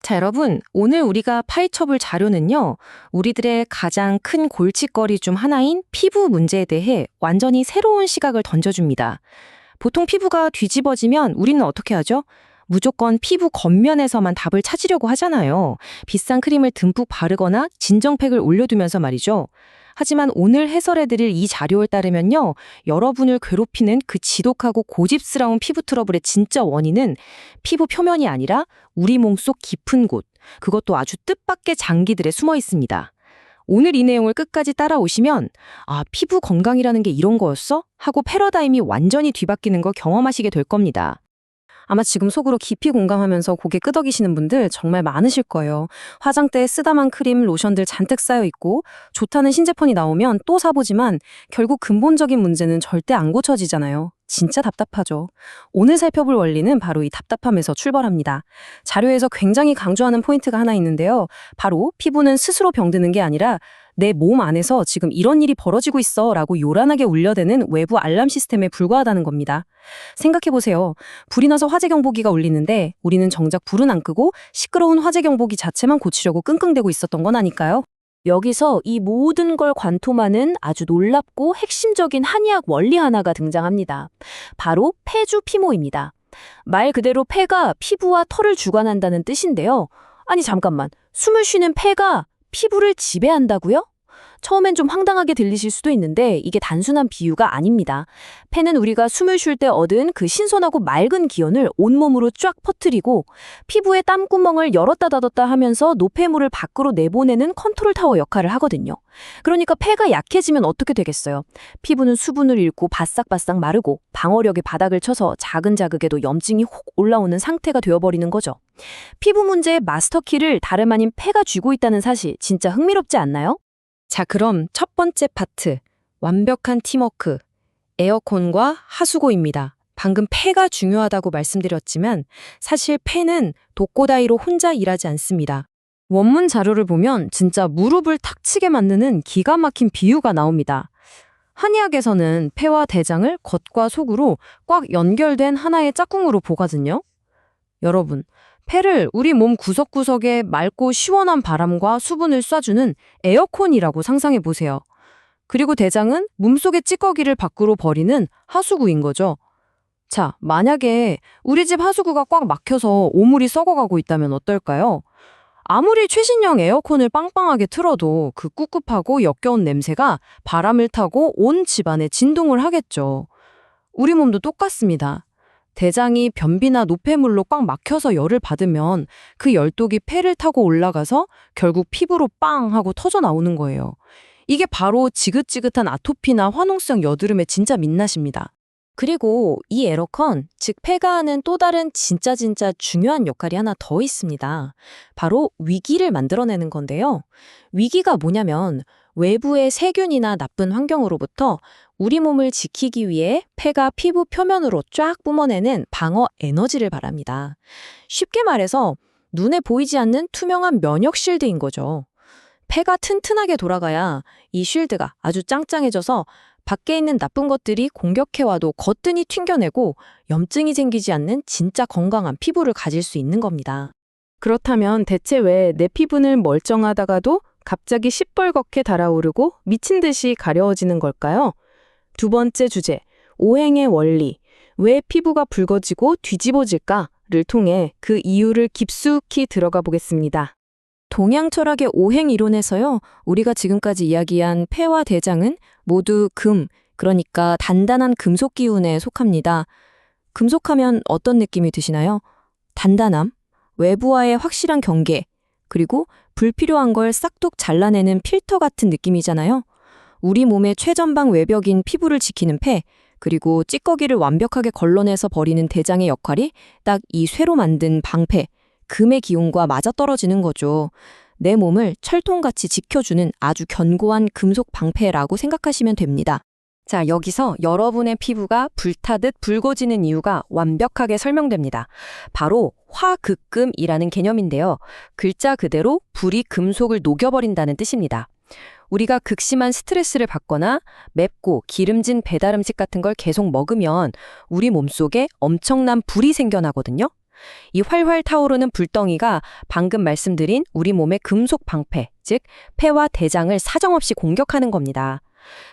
자, 여러분, 오늘 우리가 파헤쳐볼 자료는요, 우리들의 가장 큰 골칫거리 중 하나인 피부 문제에 대해 완전히 새로운 시각을 던져줍니다. 보통 피부가 뒤집어지면 우리는 어떻게 하죠? 무조건 피부 겉면에서만 답을 찾으려고 하잖아요. 비싼 크림을 듬뿍 바르거나 진정팩을 올려두면서 말이죠. 하지만 오늘 해설해드릴 이 자료에 따르면요, 여러분을 괴롭히는 그 지독하고 고집스러운 피부 트러블의 진짜 원인은 피부 표면이 아니라 우리 몸속 깊은 곳, 그것도 아주 뜻밖의 장기들에 숨어 있습니다. 오늘 이 내용을 끝까지 따라오시면 아, 피부 건강이라는 게 이런 거였어? 하고 패러다임이 완전히 뒤바뀌는 걸 경험하시게 될 겁니다. 아마 지금 속으로 깊이 공감하면서 고개 끄덕이시는 분들 정말 많으실 거예요. 화장대에 쓰다만 크림, 로션들 잔뜩 쌓여 있고 좋다는 신제품이 나오면 또 사보지만 결국 근본적인 문제는 절대 안 고쳐지잖아요. 진짜 답답하죠. 오늘 살펴볼 원리는 바로 이 답답함에서 출발합니다. 자료에서 굉장히 강조하는 포인트가 하나 있는데요. 바로 피부는 스스로 병드는 게 아니라 내 몸 안에서 지금 이런 일이 벌어지고 있어 라고 요란하게 울려대는 외부 알람 시스템에 불과하다는 겁니다. 생각해보세요. 불이 나서 화재 경보기가 울리는데 우리는 정작 불은 안 끄고 시끄러운 화재 경보기 자체만 고치려고 끙끙대고 있었던 건 아닐까요? 여기서 이 모든 걸 관통하는 아주 놀랍고 핵심적인 한의학 원리 하나가 등장합니다. 바로 폐주피모입니다. 말 그대로 폐가 피부와 털을 주관한다는 뜻인데요. 아니 잠깐만, 숨을 쉬는 폐가 피부를 지배한다고요? 처음엔 좀 황당하게 들리실 수도 있는데 이게 단순한 비유가 아닙니다. 폐는 우리가 숨을 쉴 때 얻은 그 신선하고 맑은 기운을 온몸으로 쫙 퍼뜨리고 피부의 땀구멍을 열었다 닫았다 하면서 노폐물을 밖으로 내보내는 컨트롤 타워 역할을 하거든요. 그러니까 폐가 약해지면 어떻게 되겠어요? 피부는 수분을 잃고 바싹바싹 마르고 방어력의 바닥을 쳐서 작은 자극에도 염증이 혹 올라오는 상태가 되어버리는 거죠. 피부 문제의 마스터키를 다름 아닌 폐가 쥐고 있다는 사실 진짜 흥미롭지 않나요? 자, 그럼 첫 번째 파트, 완벽한 팀워크, 에어컨과 하수구입니다. 방금 폐가 중요하다고 말씀드렸지만 사실 폐는 독고다이로 혼자 일하지 않습니다. 원문 자료를 보면 진짜 무릎을 탁 치게 만드는 기가 막힌 비유가 나옵니다. 한의학에서는 폐와 대장을 겉과 속으로 꽉 연결된 하나의 짝꿍으로 보거든요. 여러분, 폐를 우리 몸 구석구석에 맑고 시원한 바람과 수분을 쏴주는 에어컨이라고 상상해 보세요. 그리고 대장은 몸속의 찌꺼기를 밖으로 버리는 하수구인 거죠. 자, 만약에 우리 집 하수구가 꽉 막혀서 오물이 썩어가고 있다면 어떨까요? 아무리 최신형 에어컨을 빵빵하게 틀어도 그 꿉꿉하고 역겨운 냄새가 바람을 타고 온 집안에 진동을 하겠죠. 우리 몸도 똑같습니다. 대장이 변비나 노폐물로 꽉 막혀서 열을 받으면 그 열독이 폐를 타고 올라가서 결국 피부로 빵 하고 터져 나오는 거예요. 이게 바로 지긋지긋한 아토피나 화농성 여드름의 진짜 민낯입니다. 그리고 이 에어컨, 즉 폐가 하는 또 다른 진짜 중요한 역할이 하나 더 있습니다. 바로 위기를 만들어내는 건데요. 위기가 뭐냐면 외부의 세균이나 나쁜 환경으로부터 우리 몸을 지키기 위해 폐가 피부 표면으로 쫙 뿜어내는 방어 에너지를 바랍니다. 쉽게 말해서 눈에 보이지 않는 투명한 면역 실드인 거죠. 폐가 튼튼하게 돌아가야 이 쉴드가 아주 짱짱해져서 밖에 있는 나쁜 것들이 공격해와도 거뜬히 튕겨내고 염증이 생기지 않는 진짜 건강한 피부를 가질 수 있는 겁니다. 그렇다면 대체 왜 내 피부는 멀쩡하다가도 갑자기 시뻘겋게 달아오르고 미친 듯이 가려워지는 걸까요? 두 번째 주제, 오행의 원리. 왜 피부가 붉어지고 뒤집어질까를 통해 그 이유를 깊숙이 들어가 보겠습니다. 동양 철학의 오행 이론에서요, 우리가 지금까지 이야기한 폐와 대장은 모두 금, 그러니까 단단한 금속 기운에 속합니다. 금속하면 어떤 느낌이 드시나요? 단단함, 외부와의 확실한 경계, 그리고 불필요한 걸 싹둑 잘라내는 필터 같은 느낌이잖아요. 우리 몸의 최전방 외벽인 피부를 지키는 폐, 그리고 찌꺼기를 완벽하게 걸러내서 버리는 대장의 역할이 딱 이 쇠로 만든 방패, 금의 기운과 맞아떨어지는 거죠. 내 몸을 철통같이 지켜주는 아주 견고한 금속 방패라고 생각하시면 됩니다. 자, 여기서 여러분의 피부가 불타듯 붉어지는 이유가 완벽하게 설명됩니다. 바로 화극금이라는 개념인데요. 글자 그대로 불이 금속을 녹여버린다는 뜻입니다. 우리가 극심한 스트레스를 받거나 맵고 기름진 배달 음식 같은 걸 계속 먹으면 우리 몸속에 엄청난 불이 생겨나거든요. 이 활활 타오르는 불덩이가 방금 말씀드린 우리 몸의 금속 방패, 즉 폐와 대장을 사정없이 공격하는 겁니다.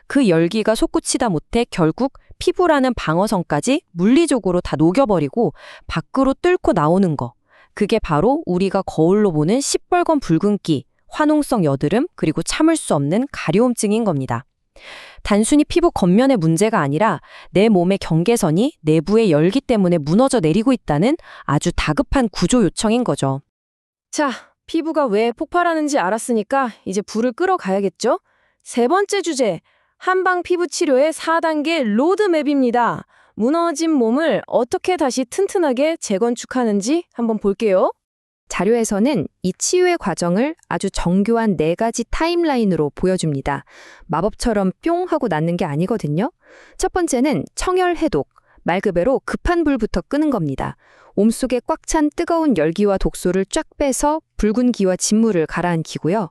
그 열기가 솟구치다 못해 결국 피부라는 방어선까지 물리적으로 다 녹여버리고 밖으로 뚫고 나오는 거. 그게 바로 우리가 거울로 보는 시뻘건 붉은기, 화농성 여드름, 그리고 참을 수 없는 가려움증인 겁니다. 단순히 피부 겉면의 문제가 아니라 내 몸의 경계선이 내부의 열기 때문에 무너져 내리고 있다는 아주 다급한 구조 요청인 거죠. 자, 피부가 왜 폭발하는지 알았으니까 이제 불을 끌어가야겠죠? 세 번째 주제, 한방 피부 치료의 4단계 로드맵입니다. 무너진 몸을 어떻게 다시 튼튼하게 재건축하는지 한번 볼게요. 자료에서는 이 치유의 과정을 아주 정교한 4가지 타임라인으로 보여줍니다. 마법처럼 뿅 하고 낫는 게 아니거든요. 첫 번째는 청열 해독, 말 그대로 급한 불부터 끄는 겁니다. 몸속에 꽉 찬 뜨거운 열기와 독소를 쫙 빼서 붉은 기와 진물을 가라앉히고요.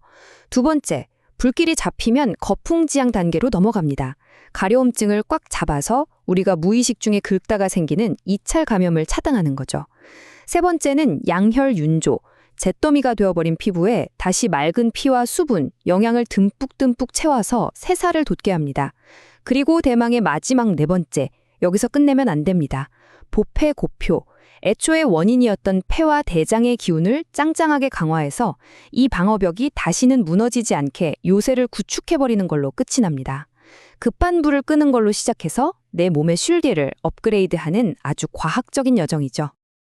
두 번째, 불길이 잡히면 거풍지향 단계로 넘어갑니다. 가려움증을 꽉 잡아서 우리가 무의식 중에 긁다가 생기는 이찰 감염을 차단하는 거죠. 세 번째는 양혈 윤조, 잿더미가 되어버린 피부에 다시 맑은 피와 수분, 영양을 듬뿍듬뿍 채워서 새살을 돋게 합니다. 그리고 대망의 마지막 4번째, 여기서 끝내면 안 됩니다. 보폐고표, 애초의 원인이었던 폐와 대장의 기운을 짱짱하게 강화해서 이 방어벽이 다시는 무너지지 않게 요새를 구축해버리는 걸로 끝이 납니다. 급한 불을 끄는 걸로 시작해서 내 몸의 쉴드를 업그레이드하는 아주 과학적인 여정이죠.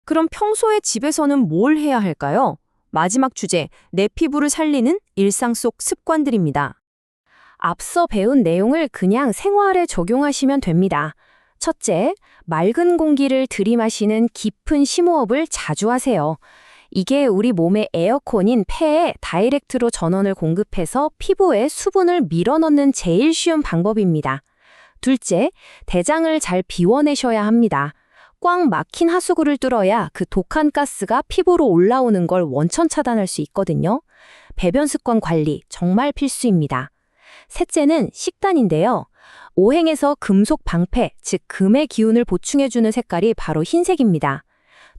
그럼 평소에 집에서는 뭘 해야 할까요? 마지막 주제, 내 피부를 살리는 일상 속 습관들입니다. 앞서 배운 내용을 그냥 생활에 적용하시면 됩니다. 첫째, 맑은 공기를 들이마시는 깊은 심호흡을 자주 하세요. 이게 우리 몸의 에어컨인 폐에 다이렉트로 전원을 공급해서 피부에 수분을 밀어넣는 제일 쉬운 방법입니다. 둘째, 대장을 잘 비워내셔야 합니다. 꽉 막힌 하수구를 뚫어야 그 독한 가스가 피부로 올라오는 걸 원천 차단할 수 있거든요. 배변 습관 관리 정말 필수입니다. 셋째는 식단인데요. 오행에서 금속 방패, 즉 금의 기운을 보충해주는 색깔이 바로 흰색입니다.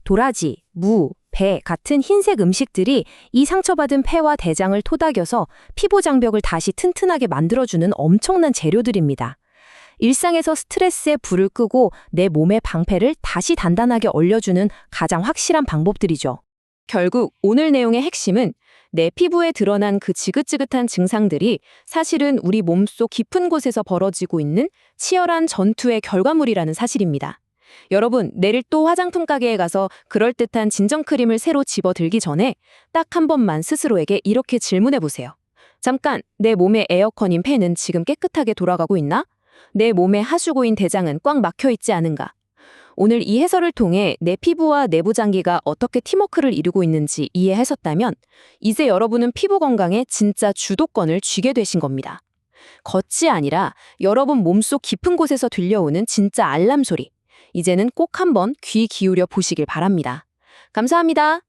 도라지, 무, 배 같은 흰색 음식들이 이 상처받은 폐와 대장을 토닥여서 피부 장벽을 다시 튼튼하게 만들어주는 엄청난 재료들입니다. 일상에서 스트레스에 불을 끄고 내 몸의 방패를 다시 단단하게 얼려주는 가장 확실한 방법들이죠. 결국 오늘 내용의 핵심은 내 피부에 드러난 그 지긋지긋한 증상들이 사실은 우리 몸속 깊은 곳에서 벌어지고 있는 치열한 전투의 결과물이라는 사실입니다. 여러분, 내일 또 화장품 가게에 가서 그럴듯한 진정 크림을 새로 집어들기 전에 딱 한 번만 스스로에게 이렇게 질문해 보세요. 잠깐, 내 몸의 에어컨인 폐는 지금 깨끗하게 돌아가고 있나? 내 몸의 하수구인 대장은 꽉 막혀 있지 않은가? 오늘 이 해설을 통해 내 피부와 내부 장기가 어떻게 팀워크를 이루고 있는지 이해하셨다면 이제 여러분은 피부 건강에 진짜 주도권을 쥐게 되신 겁니다. 겉이 아니라 여러분 몸속 깊은 곳에서 들려오는 진짜 알람 소리. 이제는 꼭 한번 귀 기울여 보시길 바랍니다. 감사합니다.